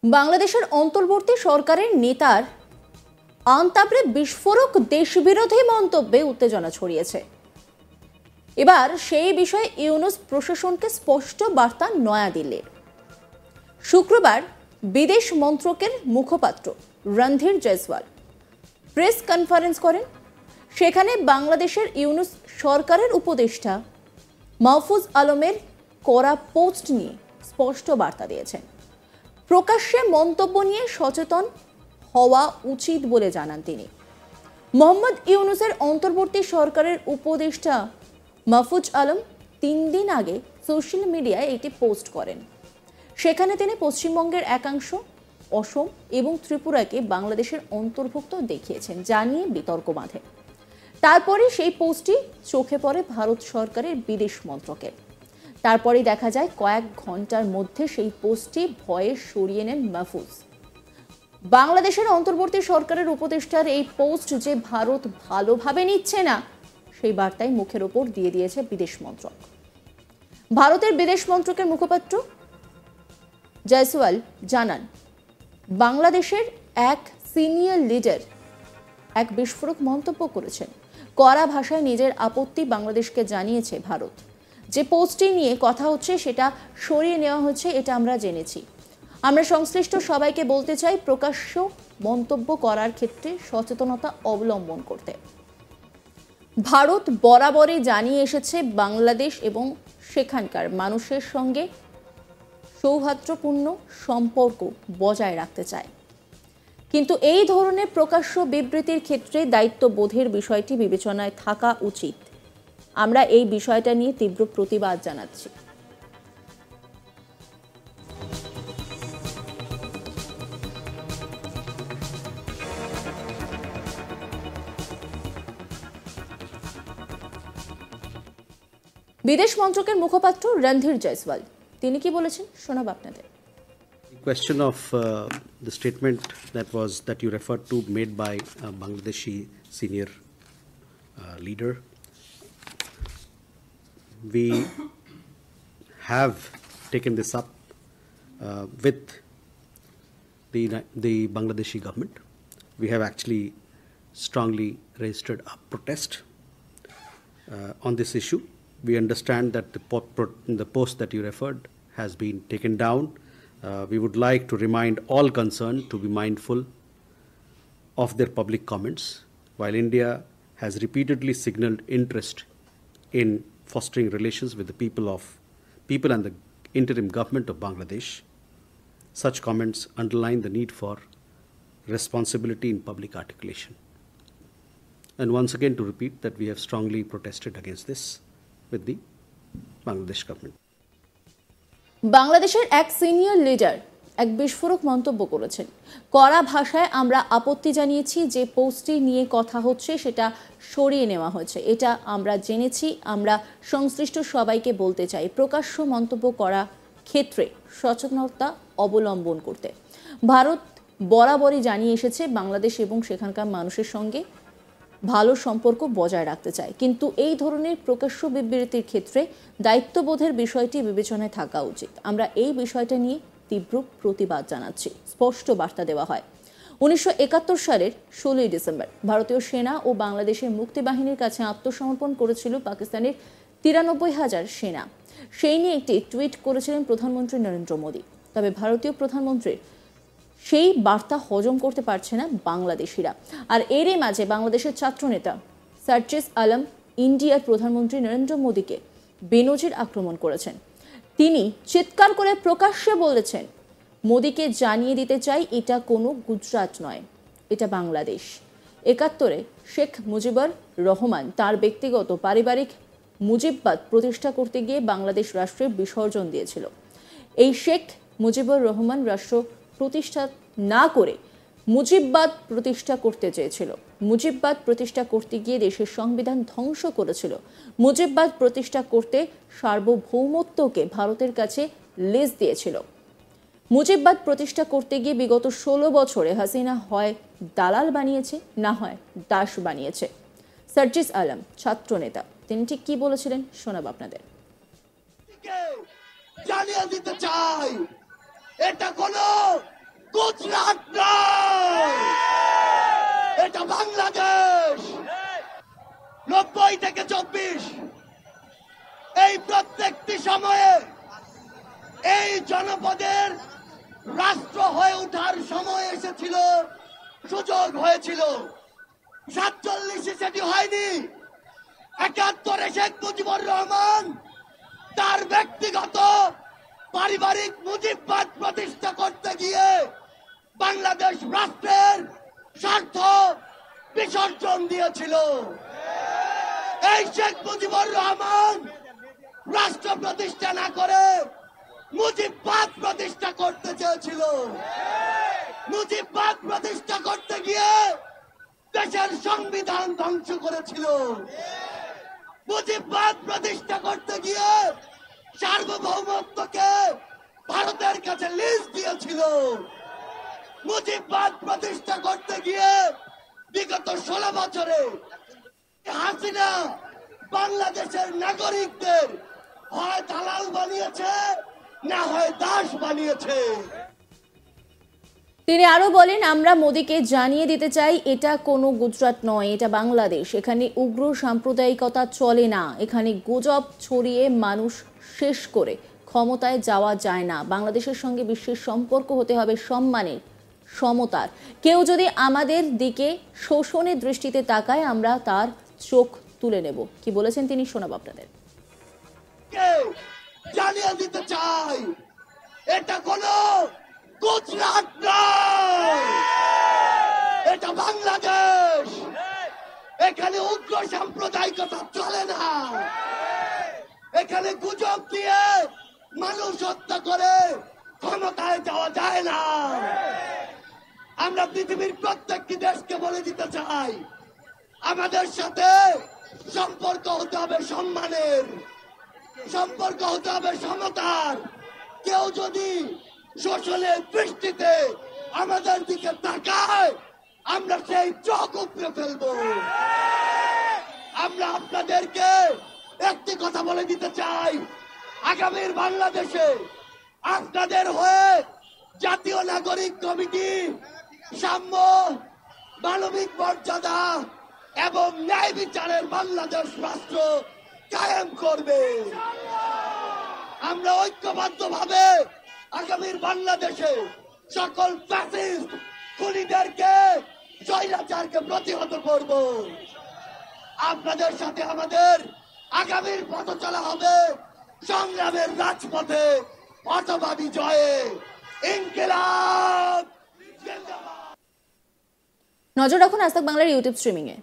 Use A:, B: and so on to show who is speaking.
A: বাংলাদেশের অন্তর্বর্তী সরকারের নেতার আনতাবড়ে বিস্ফোরক দেশবিরোধী মন্তব্যে উত্তেজনা ছড়িয়েছে। এবার সেই বিষয়ে ইউনূস প্রশাসনকে স্পষ্ট বার্তা নয়াদিল্লির। শুক্রবার বিদেশ মন্ত্রকের মুখপাত্র রণধীর জয়সওয়াল প্রেস কনফারেন্স করেন। সেখানে বাংলাদেশের ইউনূস সরকারের উপদেষ্টা মাহফুজ আলমের করা পোস্ট নিয়ে স্পষ্ট বার্তা দিয়েছেন। প্রকাশ্যে মন্তব্য নিয়ে সচেতন হওয়া উচিত বলে জানান তিনি। মোহাম্মদ ইউনূসের অন্তর্বর্তী সরকারের উপদেষ্টা মাহফুজ আলম 3 দিন আগে সোশ্যাল মিডিয়ায় একটি পোস্ট করেন। সেখানে তিনি পশ্চিমবঙ্গের একাংশ, অসম এবং ত্রিপুরাকে বাংলাদেশের অন্তর্ভুক্ত দেখিয়েছেন, যা নিয়ে বিতর্ক বাঁধে। তারপরে সেই পোস্টটি চোখে পড়ে ভারত সরকারের বিদেশ মন্ত্রকের। তারপরে দেখা যায় কয়েক ঘন্টার মধ্যে সেই পোস্টটি ভয়ে সরিয়ে নেন মাহফুজ। বাংলাদেশের অন্তর্বর্তী সরকারের উপদেষ্টার এই পোস্ট যে ভারত ভালোভাবে নিচ্ছে না, সেই বার্তাই মুখের ওপর দিয়ে দিয়েছে বিদেশ মন্ত্রক। ভারতের বিদেশ মন্ত্রকের মুখপাত্র জয়সওয়াল জানান, বাংলাদেশের এক সিনিয়র লিডার এক বিস্ফোরক মন্তব্য করেছেন। কড়া ভাষায় নিজের আপত্তি বাংলাদেশকে জানিয়েছে ভারত। যে পোস্টটি নিয়ে কথা হচ্ছে সেটা সরিয়ে নেওয়া হচ্ছে, এটা আমরা জেনেছি। আমরা সংশ্লিষ্ট সবাইকে বলতে চাই প্রকাশ্য মন্তব্য করার ক্ষেত্রে সচেতনতা অবলম্বন করতে। ভারত বরাবরই জানিয়ে এসেছে বাংলাদেশ এবং সেখানকার মানুষের সঙ্গে সৌহার্দ্যপূর্ণ সম্পর্ক বজায় রাখতে চায়, কিন্তু এই ধরনের প্রকাশ্য বিবৃতির ক্ষেত্রে দায়িত্ববোধের বিষয়টি বিবেচনায় থাকা উচিত। আমরা এই বিষয়টা নিয়ে তীব্র প্রতিবাদ জানাচ্ছি। বিদেশ মন্ত্রকের মুখপাত্র রণধীর জয়সওয়াল তিনি কি বলেছেন শোনাব আপনাদের।
B: Question of the statement that you referred to made by Bangladeshi senior leader. We have taken this up with the Bangladeshi government. We have actually strongly registered a protest on this issue. We understand that the post that you referred has been taken down. We would like to remind all concerned to be mindful of their public comments. While India has repeatedly signaled interest in fostering relations with the people and the interim government of Bangladesh, such comments underline the need for responsibility in public articulation. And once again to repeat that we have strongly protested against this with the Bangladesh government.
A: বাংলাদেশের এক senior leader এক বিস্ফোরক মন্তব্য করেছেন। কড়া ভাষায় আমরা আপত্তি জানিয়েছি। যে পোস্টটি নিয়ে কথা হচ্ছে সেটা সরিয়ে নেওয়া হয়েছে, এটা আমরা জেনেছি। আমরা সংশ্লিষ্ট সবাইকে বলতে চাই প্রকাশ্য মন্তব্য করা ক্ষেত্রে সচেতনতা অবলম্বন করতে। ভারত বরাবরই জানিয়ে এসেছে বাংলাদেশ এবং সেখানকার মানুষের সঙ্গে ভালো সম্পর্ক বজায় রাখতে চায়, কিন্তু এই ধরনের প্রকাশ্য বিবৃতির ক্ষেত্রে দায়িত্ববোধের বিষয়টি বিবেচনায় থাকা উচিত। আমরা এই বিষয়টা নিয়ে তীব্র প্রতিবাদ জানাচ্ছি। স্পষ্ট বার্তা দেওয়া হয়। 1971 সালের 16 ডিসেম্বর ভারতীয় সেনা ও বাংলাদেশের মুক্তিবাহিনীর কাছে আত্মসমর্পণ করেছিল পাকিস্তানের 93,000 সেনা। সেই নিয়ে একটি টুইট করেছিলেন প্রধানমন্ত্রী নরেন্দ্র মোদী। তবে ভারতীয় প্রধানমন্ত্রীর সেই বার্তা হজম করতে পারছে না বাংলাদেশিরা। আর এরই মাঝে বাংলাদেশের ছাত্রনেতা সার্জিস আলম ইন্ডিয়ার প্রধানমন্ত্রী নরেন্দ্র মোদীকে বেনজির আক্রমণ করেছেন। তিনি চিৎকার করে প্রকাশ্যে বলেছেন, মোদীকে জানিয়ে দিতে চাই এটা কোনো গুজরাট নয়, এটা বাংলাদেশ। 71-এ শেখ মুজিবুর রহমান তার ব্যক্তিগত পারিবারিক মুজিববাদ প্রতিষ্ঠা করতে গিয়ে বাংলাদেশ রাষ্ট্রের বিসর্জন দিয়েছিল। এই শেখ মুজিবুর রহমান রাষ্ট্র প্রতিষ্ঠা না করে মুজিববাদ প্রতিষ্ঠা করতে চেয়েছিল। মুজিববাদ প্রতিষ্ঠা করতে গিয়ে দেশের সংবিধান ধ্বংস করেছিল। মুজিববাদ প্রতিষ্ঠা করতে সার্বভৌমত্বকে ভারতের কাছে লিজ দিয়েছিল। মুজিববাদ প্রতিষ্ঠা করতে গিয়ে বিগত 16 বছরে হাসিনা হয় দালাল বানিয়েছে, না হয় দাস বানিয়েছে। সার্জিস আলম ছাত্রনেতা তিনি ঠিক কি বলেছিলেন শোনাব আপনাদের।
C: জানিয়ে দিতে চাই এটা কোনো গুজরাট নয়, এটা বাংলাদেশ। 90 থেকে 24 এই প্রত্যেকটি সময়ে এই জনপদের রাষ্ট্র হয়ে ওঠার সময় এসেছিল, সুযোগ হয়েছিল। 47 সেটি হয়নি। 71 শেখ মুজিবুর রহমান তার ব্যক্তিগত পারিবারিক মুজিববাদ প্রতিষ্ঠা করতে গিয়ে বাংলাদেশ রাষ্ট্রের স্বার্থ বিসর্জন দিয়েছিল। এই শেখ মুজিবুর রহমান রাষ্ট্র প্রতিষ্ঠা না করে মুজিববাদ প্রতিষ্ঠা করতে চেয়েছিল। মুজিববাদ প্রতিষ্ঠা করতে গিয়ে দেশের সংবিধান ধ্বংস করেছিল। মুজিববাদ প্রতিষ্ঠা করতে গিয়ে সার্বভৌমত্বকে ভারতের কাছে লিজ দিয়েছিল। মুজিববাদ প্রতিষ্ঠা করতে গিয়ে বিগত 16 বছরে হাসিনা বাংলাদেশের নাগরিকদের হয় দালাল বানিয়েছে, না হয় দাস বানিয়েছে।
A: তিনি আরো বলেন, আমরা মোদীকে জানিয়ে দিতে চাই এটা কোনো গুজরাট নয়, এটা বাংলাদেশ। এখানে উগ্র সাম্প্রদায়িকতা চলে না। এখানে গুজব ছড়িয়ে মানুষ শেষ করে ক্ষমতায় যাওয়া যায় না। বাংলাদেশের সঙ্গে বিশ্বের সম্পর্ক হতে হবে সম্মানের, সমতার। কেউ যদি আমাদের দিকে শোষণের দৃষ্টিতে তাকায়, আমরা তার চোখ তুলে নেব। কি বলেছেন তিনি, শোনাব আপনাদের।
C: জানিয়ে দিতে চাই এটা কোনো গুজরাট নয়, এটা বাংলাদেশ। এখানে উগ্র সাম্প্রদায়িকতা চলে না। এখানে গুজব দিয়ে মানুষ হত্যা করে ক্ষমতায় যাওয়া যায় না। আমরা পৃথিবীর প্রত্যেকটি দেশকে বলে দিতে চাই, আমাদের সাথে সম্পর্ক হতে হবে সম্মানের, সম্পর্ক হতে হবে সমতার। কেউ যদি শোষণের দৃষ্টিতে আমাদের দিকে তাকায়, আমরা সেই চোখ উপড়ে ফেলবো। আমরা আপনাদেরকে একটি কথা বলে দিতে চাই, আগামীর বাংলাদেশে আপনাদের হয়ে জাতীয় নাগরিক কমিটি সাম্য, মানবিক মর্যাদা এবং ন্যায় বিচারের বাংলাদেশ রাষ্ট্র কায়েম করবে। আমরা ঐক্যবদ্ধভাবে আগামীর বাংলাদেশে সকল ফ্যাসিস্ট খুনিদেরকে, স্বৈরাচারকে প্রতিহত করব। আপনাদের সাথে আমাদের আগামীর পথ চলা হবে সংগ্রামের রাজপথে, অথবা বিজয়ে। ইনকিলাব জিন্দাবাদ।
A: নজর রাখুন আজ তাক বাংলার ইউটিউব স্ট্রিমিংয়ে।